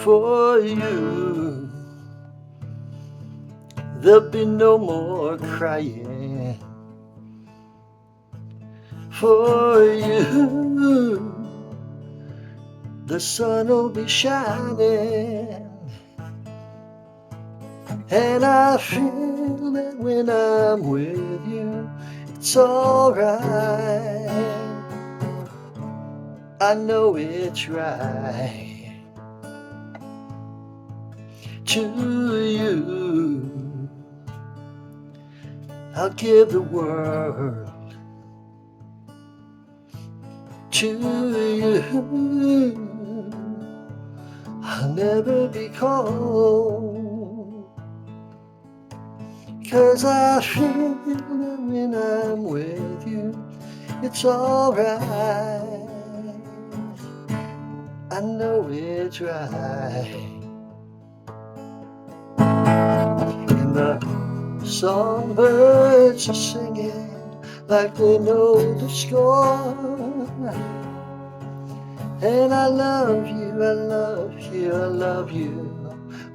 For you, there'll be no more crying. For you, the sun will be shining. And I feel that when I'm with you, it's alright. I know it's right. To you, I'll give the world. To you, I'll never be cold. 'Cause I feel that when I'm with you, it's alright. I know it's right. And the songbirds are singing like they know the score. And I love you, I love you, I love you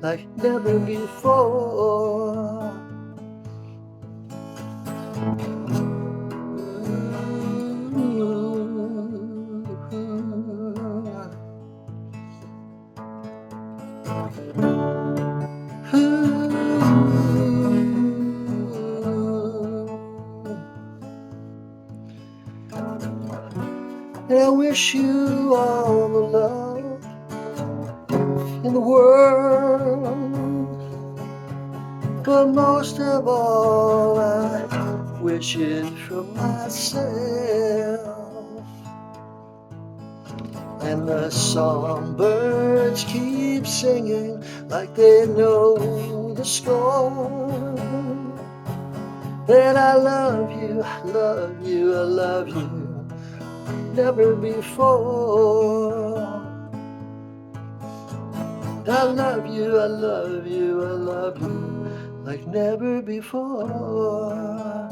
like never before. And I wish you all the love in the world, but most of all I wish it for myself. And the songbirds keep singing like they know the score. And I love you, I love you, I love you never before. I love you, I love you, I love you like never before.